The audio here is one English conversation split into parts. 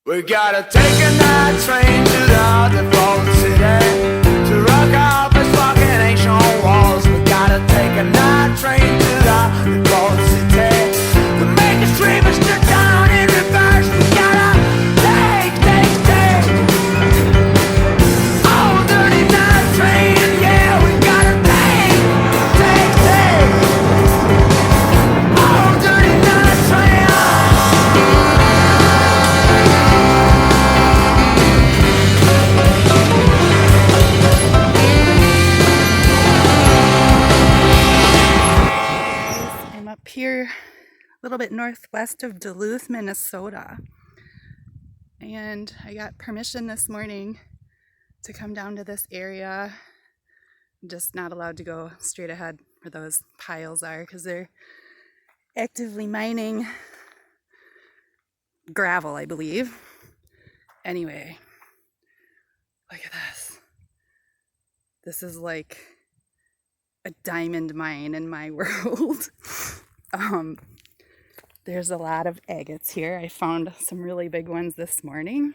We gotta take a night train to the default city to rock out this fucking ancient walls. We gotta take a night train to the default city to make us dream us to down in reverse. We gotta take oh, dirty night train, yeah. We gotta take oh, dirty night train. I'm up here a little bit northwest of Duluth, Minnesota, and I got permission this morning to come down to this area. I'm just not allowed to go straight ahead where those piles are because they're actively mining gravel, I believe. Anyway, look at this. This is like a diamond mine in my world. There's a lot of agates here. I found some really big ones this morning.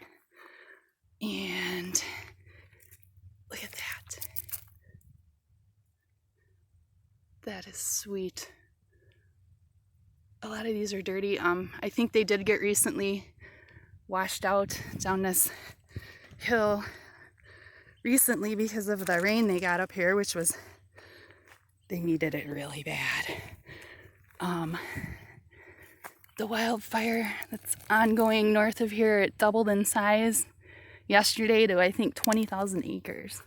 And look at that. That is sweet. A lot of these are dirty. I think they did get recently washed out down this hill recently because of the rain they got up here, which was, they needed it really bad. The wildfire that's ongoing north of here, it doubled in size yesterday to I think 20,000 acres.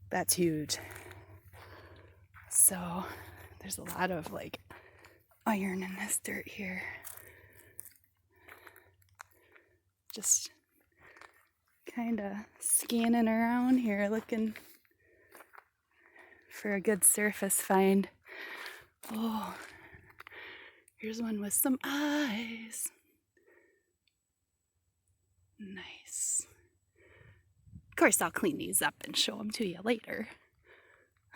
That's huge. So there's a lot of like iron in this dirt here. Just kind of scanning around here looking for a good surface find. Oh, here's one with some eyes. Nice. Of course, I'll clean these up and show them to you later.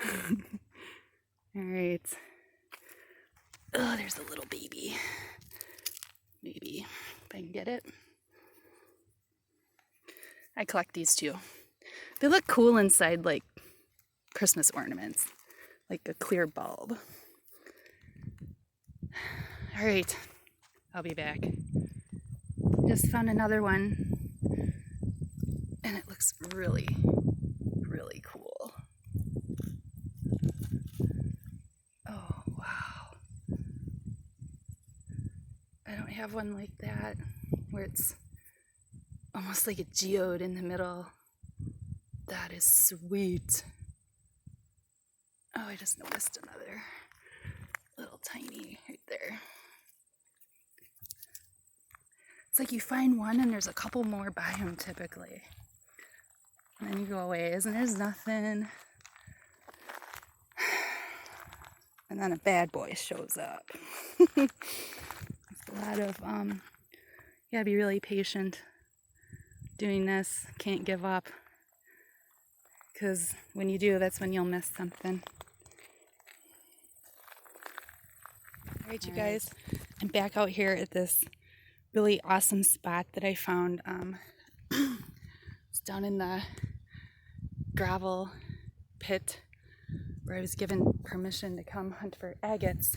All right. Oh, there's a little baby. Maybe if I can get it. I collect these too. They look cool inside, like Christmas ornaments, like a clear bulb. All right, I'll be back. Just found another one, and it looks really, really cool. Oh, wow. I don't have one like that, where it's almost like a geode in the middle. That is sweet. Oh, I just noticed another little tiny right there. It's like you find one and there's a couple more by them typically. And then you go away and there's nothing. And then a bad boy shows up. It's a lot of, you gotta be really patient doing this. Can't give up. Because when you do, that's when you'll miss something. Alright, you guys, I'm back out here at this really awesome spot that I found. It's down in the gravel pit where I was given permission to come hunt for agates.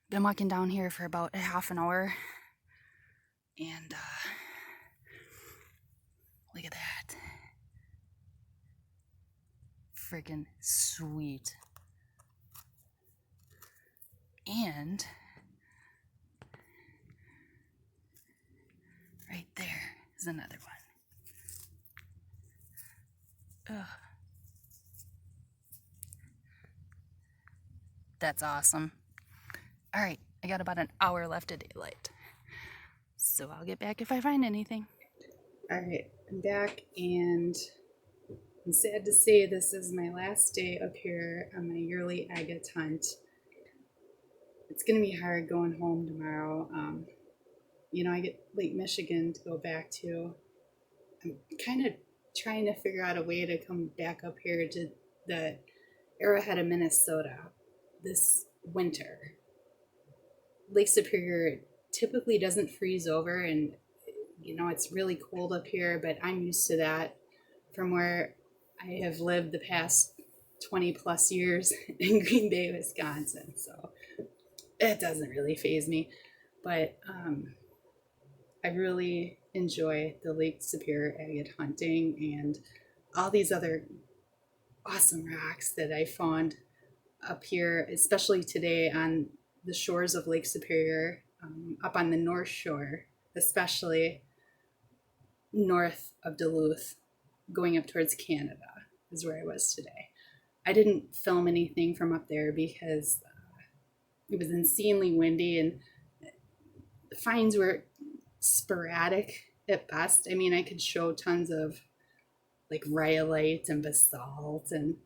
Been walking down here for about a half an hour, and look at that. Freaking sweet. And right there is another one. Ugh. That's awesome. All right, I got about an hour left of daylight, so I'll get back if I find anything. All right, I'm back, and I'm sad to say this is my last day up here on my yearly agate hunt. It's gonna be hard going home tomorrow. I get Lake Michigan to go back to. I'm kind of trying to figure out a way to come back up here to the Arrowhead of Minnesota this winter. Lake Superior typically doesn't freeze over, and You know, it's really cold up here, but I'm used to that from where I have lived the past 20 plus years in Green Bay, Wisconsin. So it doesn't really faze me. But I really enjoy the Lake Superior agate hunting and all these other awesome rocks that I found up here, especially today on the shores of Lake Superior, up on the North Shore, especially north of Duluth, going up towards Canada, is where I was today. I didn't film anything from up there because it was insanely windy and the finds were sporadic at best. I mean, I could show tons of like rhyolite and basalt and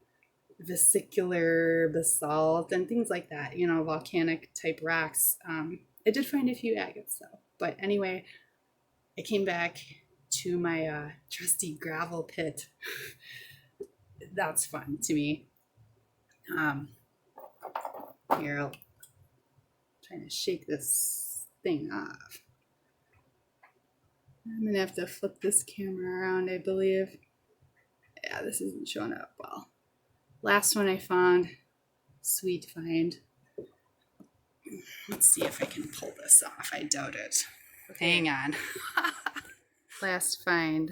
vesicular basalt and things like that, you know, volcanic type rocks. I did find a few agates though. But anyway, I came back to my trusty gravel pit. That's fun to me. Here, I'll try to shake this thing off. I'm gonna have to flip this camera around, I believe. Yeah, this isn't showing up well. Last one I found, sweet find. Let's see if I can pull this off. I doubt it. Okay. Hang on. Last find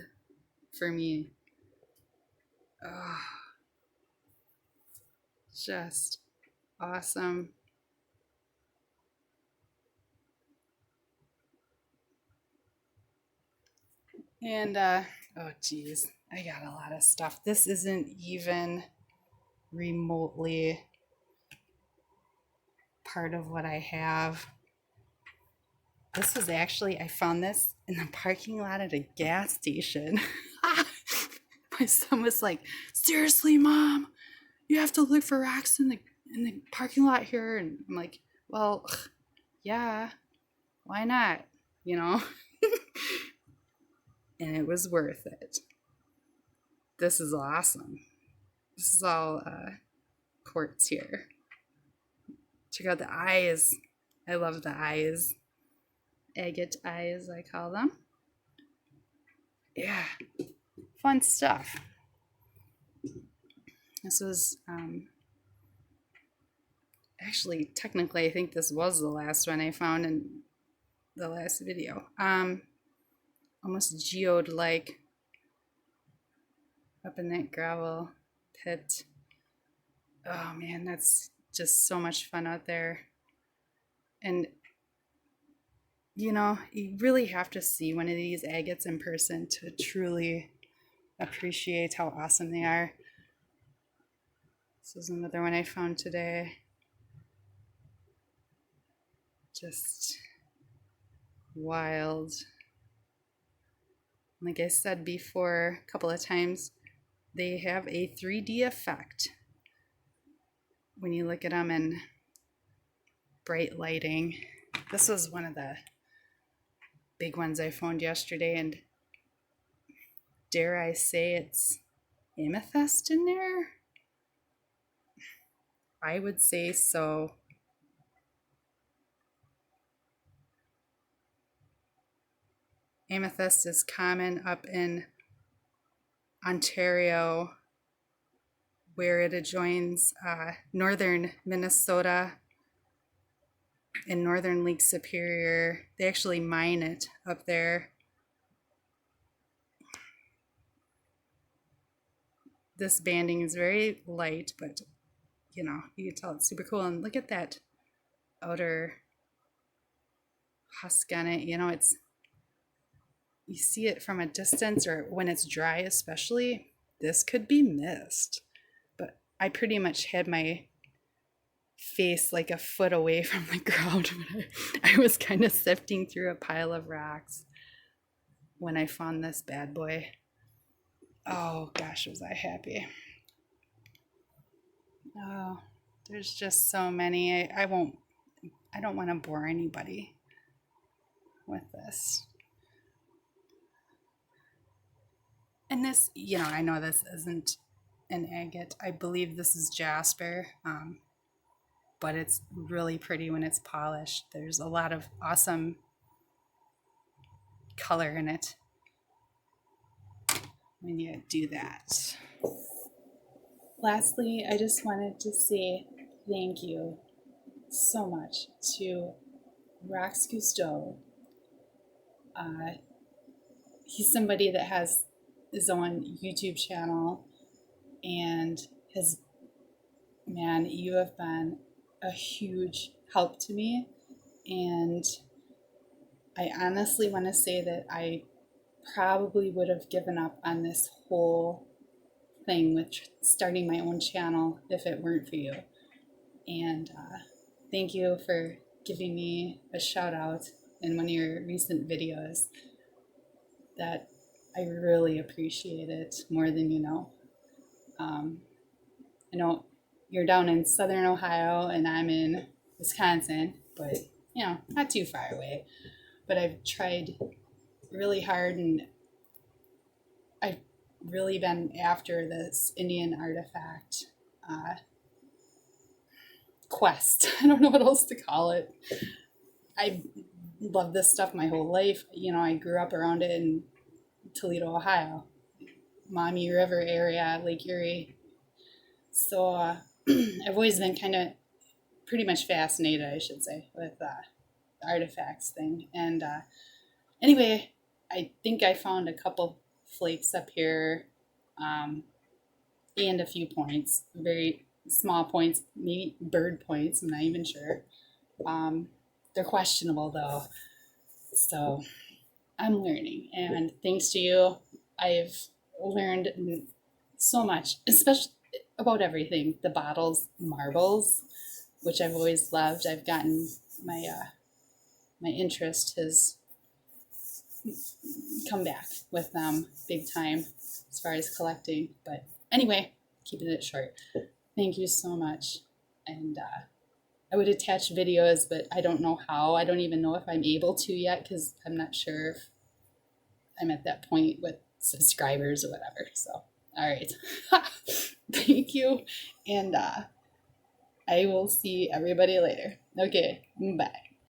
for me. Oh, just awesome. And oh geez, I got a lot of stuff. This isn't even remotely part of what I have. This was actually, I found this in the parking lot at a gas station. My son was like, seriously, Mom, you have to look for rocks in the parking lot here. And I'm like, well, yeah, why not? You know? And it was worth it. This is awesome. This is all quartz here. Check out the eyes. I love the eyes. Agate eyes, I call them. Yeah, fun stuff. This was actually, technically, I think this was the last one I found in the last video. Almost geode like up in that gravel pit. Oh man, that's just so much fun out there. And you know, you really have to see one of these agates in person to truly appreciate how awesome they are. This is another one I found today. Just wild. Like I said before a couple of times, they have a 3D effect when you look at them in bright lighting. This was one of the big ones I found yesterday, and dare I say it's amethyst in there? I would say so. Amethyst is common up in Ontario, where it adjoins northern Minnesota and northern Lake Superior. They actually mine it up there. This banding is very light, but you know, you can tell it's super cool. And look at that outer husk on it. You know, it's, you see it from a distance, or when it's dry especially, this could be missed. But I pretty much had my face like a foot away from the ground when I was kind of sifting through a pile of rocks when I found this bad boy. Oh gosh, was I happy. Oh, there's just so many. I don't want to bore anybody with this. And this, you know, I know this isn't an agate. I believe this is jasper, but it's really pretty when it's polished. There's a lot of awesome color in it when you do that. Lastly, I just wanted to say thank you so much to Rox Cousteau. He's somebody that has his own YouTube channel, and man, you have been a huge help to me. And I honestly want to say that I probably would have given up on this whole thing with starting my own channel if it weren't for you. And thank you for giving me a shout out in one of your recent videos. That I really appreciate it more than you know. I know you're down in southern Ohio and I'm in Wisconsin, but you know, not too far away. But I've tried really hard, and I've really been after this Indian artifact quest. I don't know what else to call it. I loved this stuff my whole life. You know, I grew up around it in Toledo, Ohio, Maumee River area, Lake Erie. So I've always been kind of pretty much fascinated, I should say, with the artifacts thing. And anyway, I think I found a couple flakes up here and a few points, very small points, maybe bird points, I'm not even sure. They're questionable though. So I'm learning, and thanks to you, I've learned so much, especially about everything. The bottles, marbles, which I've always loved. I've gotten my interest has come back with them big time as far as collecting. But anyway, keeping it short. Thank you so much. And I would attach videos, but I don't know how. I don't even know if I'm able to yet, because I'm not sure if I'm at that point with subscribers or whatever. So, all right. Thank you. And I will see everybody later. Okay, bye.